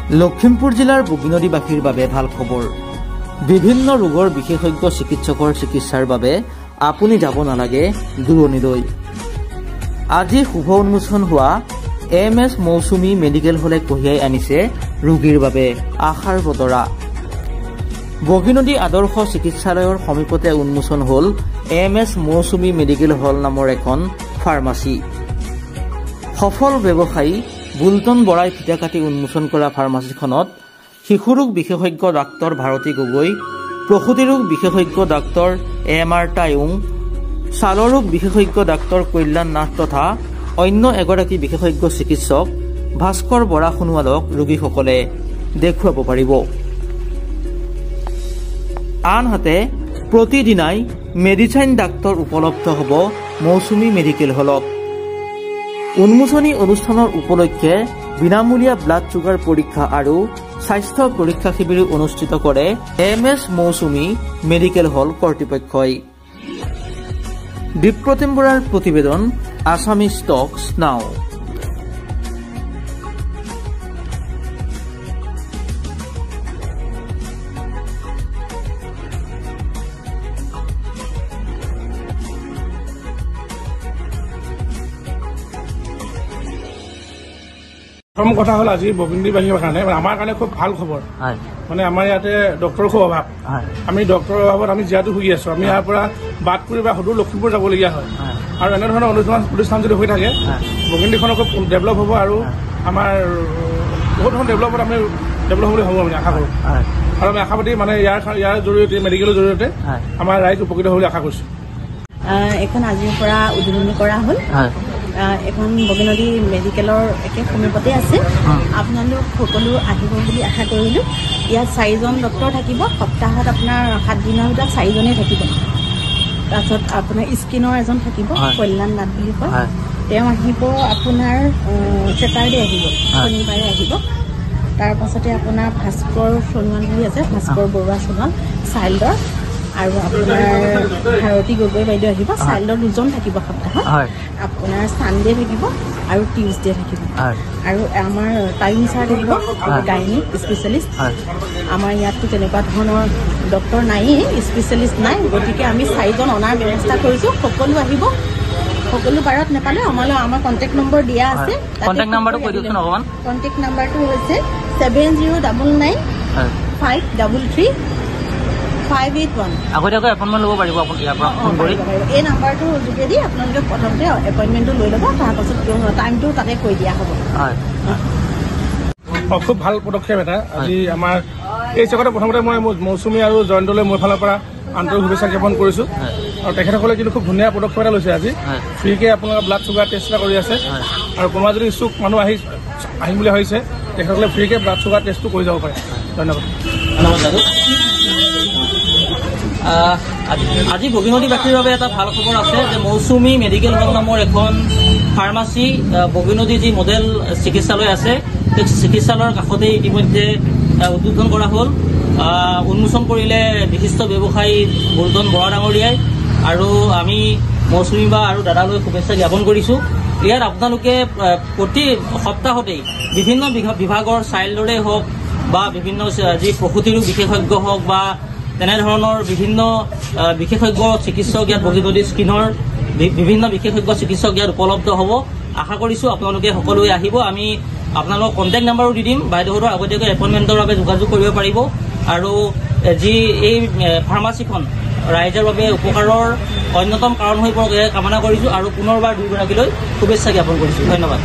লখিমপুৰ জিলাৰ বগীনদীবাসীৰ বাবে ভাল খবৰ। বিভিন্ন ৰোগৰ বিশেষজ্ঞ চিকিৎসকৰ চিকিৎসাৰ বাবে আপুনি যাব নালাগে দূৰণিলৈ। আজি শুভ উন্মোচন হোৱা এম.এছ. মৌচুমী মেডিকেল হলে কঢ়িয়াই আনিছে ৰোগীৰ বাবে আশাৰ বতৰা। বগীনদী আদৰ্শ চিকিৎসালয়ৰ সমীপতে উন্মোচন হল এম.এছ. মৌচুমী মেডিকেল হল নামৰ এখন ফাৰ্মাচী। সফল ব্যৱসায়ী বুলটন বৰাই ফিতা কাটি উন্মোচন কৰা ফাৰ্মাচীখনত শিশুৰোগ বিশেষজ্ঞ ডাক্তৰ ভাৰতী গগৈ, প্ৰসূতি ৰোগ বিশেষজ্ঞ ডাক্তৰ এম.আৰ. টায়ুং, ছালৰোগ বিশেষজ্ঞ ডাক্তৰ কল্যাণ নাথ তথা অন্য এগৰাকী বিশেষজ্ঞ চিকিৎসক ভাস্কৰ বৰা সোণোৱালক ৰোগীসকলে দেখুৱাব পাৰিব। আনহাতে প্ৰতিদিনাই মেডিচাইন ডাক্তৰ উপলব্ধ হ'ব মৌচুমী মেডিকেল হলত। উন্মোচনী অনুষ্ঠানৰ উপলক্ষে বিনামূলীয়া ব্লাড চুগাৰ পৰীক্ষা আৰু স্বাস্থ্য পৰীক্ষা শিবিৰ অনুষ্ঠিত কৰে এম.এছ. মৌচুমী মেডিকেল হল কৰ্তৃপক্ষই। দীপ্ৰতিম বৰাৰ প্ৰতিবেদন, আছামিজ টক্স নাও। প্ৰথম কথা হ'ল আজি বগীনদীবাসীৰ কাৰণে আমাৰ কাৰণে খুব ভাল খবৰ। মানে আমাৰ ইয়াতে ডক্টৰৰ খুব অভাৱ। আমি ডক্টৰৰ অভাৱত আমি যিহেতু ভুগি আছো, আমি ইয়াৰ পৰা বাটকুৰি বা সদূৰ লখিমপুৰ যাবলগীয়া হয়। আৰু এনেধৰণৰ অনুষ্ঠান যদি হৈ থাকে বগীনদীখনো খুব ডেভেলপ হ'ব আৰু আমাৰ বহুত ধৰণৰ ডেভেলপ বুলি হ'ব আমি আশা কৰোঁ। আৰু আমি আশাবাদী মানে ইয়াৰ জৰিয়তে মেডিকেলৰ জৰিয়তে আমাৰ ৰাইজ উপকৃত হ'ব বুলি আশা কৰিছোঁ। এখন আজিৰ পৰা উদ্বোধনী কৰা হ'ল। এখন বগীনদী মেডিকেলৰ একে সমীপতে আছে। আপোনালোক সকলো আহিব বুলি আশা কৰিলোঁ। ইয়াত 4জন ডক্টৰ থাকিব। সপ্তাহত আপোনাৰ 7 দিনৰ ভিতৰত 4জনেই থাকিব। তাৰপিছত আপোনাৰ স্কিনৰ এজন থাকিব, কল্যাণ নাথ বুলি কয়। তেওঁ আহিব আপোনাৰ ছেটাৰডে আহিব, শনিবাৰে আহিব। তাৰপাছতে আপোনাৰ ভাস্কৰ সোণোৱাল বুলি আছে, ভাস্কৰ বৰুৱা সোণোৱাল চাইল্ডৰ, আৰু আপোনাৰ ভাৰতী গগৈ বাইদেউ আহিব। চাইল্ডৰ 2জন থাকিব সপ্তাহত। আপোনাৰ ছানডে থাকিব আৰু টিউজডে থাকিব। আৰু আমাৰ টাইম ছাৰ থাকিব, গাইনিক স্পেচিয়েলিষ্ট। আমাৰ ইয়াততো তেনেকুৱা ধৰণৰ ডক্টৰ নায়েই, স্পেচিয়েলিষ্ট নাই। গতিকে আমি 4জন অনাৰ ব্যৱস্থা কৰিছোঁ। সকলো আহিব। সকলো বাৰত নেপালে আমাৰ কণ্টেক্ট নম্বৰ দিয়া আছে। কণ্টেক্ট নম্বৰটো হৈছে 7099533581। আগতীয়াকৈ এপইণ্টমেণ্ট ল'ব পাৰিব আপুনি ইয়াৰ পৰা ফোন কৰি। এই নাম্বাৰটোৰ যোগেদি আপোনালোকে প্ৰথমতে এপইণ্টমেণ্টটো লৈ ল'ব, তাৰপাছত টাইমটো তাতে কৈ দিয়া হ'ব। খুব ভাল পদক্ষেপ এটা। আজি আমাৰ এই চেগতে প্ৰথমতে মই মৌচুমী আৰু জয়ন্তলৈ মোৰ ফালৰ পৰা আন্তৰিক শুভেচ্ছা জ্ঞাপন কৰিছোঁ। আৰু তেখেতসকলে কিন্তু খুব ধুনীয়া পদক্ষেপ এটা লৈছে। আজি ফ্ৰীকৈ আপোনালোকে ব্লাড চুগাৰ টেষ্ট এটা কৰি আছে। আৰু কোনোবা যদি ইচ্ছুক মানুহ আহিম বুলি ভাবিছে তেখেতসকলে ফ্ৰীকৈ ব্লাড চুগাৰ টেষ্টটো কৰি যাব পাৰে। ধন্যবাদ। দাদু। আজি বগীনদীবাসীৰ বাবে এটা ভাল খবৰ আছে যে মৌচুমী মেডিকেল হল নামৰ এখন ফাৰ্মাচী বগীনদী যি মডেল চিকিৎসালয় আছে সেই চিকিৎসালয়ৰ কাষতেই ইতিমধ্যে উদ্বোধন কৰা হ'ল। উন্মোচন কৰিলে বিশিষ্ট ব্যৱসায়ী বুলটন বৰা ডাঙৰীয়াই। আৰু আমি মৌচুমী বা আৰু দাদালৈ শুভেচ্ছা জ্ঞাপন কৰিছোঁ। ইয়াত আপোনালোকে প্ৰতি সপ্তাহতেই বিভিন্ন বিভাগৰ চাইল্ডৰে হওক বা বিভিন্ন যি প্ৰসূতি ৰোগ বিশেষজ্ঞ হওক বা তেনেধৰণৰ বিভিন্ন বিশেষজ্ঞ চিকিৎসক ইয়াত বগীনদী স্কিনৰ বিভিন্ন বিশেষজ্ঞ চিকিৎসক ইয়াত উপলব্ধ হ'ব। আশা কৰিছোঁ আপোনালোকে সকলোৱে আহিব। আমি আপোনালোকক কণ্টেক্ট নাম্বাৰো দি দিম। বাইদেউহঁতৰ আগতীয়াকৈ এপইণ্টমেণ্টৰ বাবে যোগাযোগ কৰিব পাৰিব। আৰু যি এই ফাৰ্মাচীখন ৰাইজৰ বাবে উপকাৰৰ অন্যতম কাৰণ হৈ পৰক কামনা কৰিছোঁ। আৰু পুনৰবাৰ দুয়োগৰাকীলৈ শুভেচ্ছা জ্ঞাপন কৰিছোঁ। ধন্যবাদ।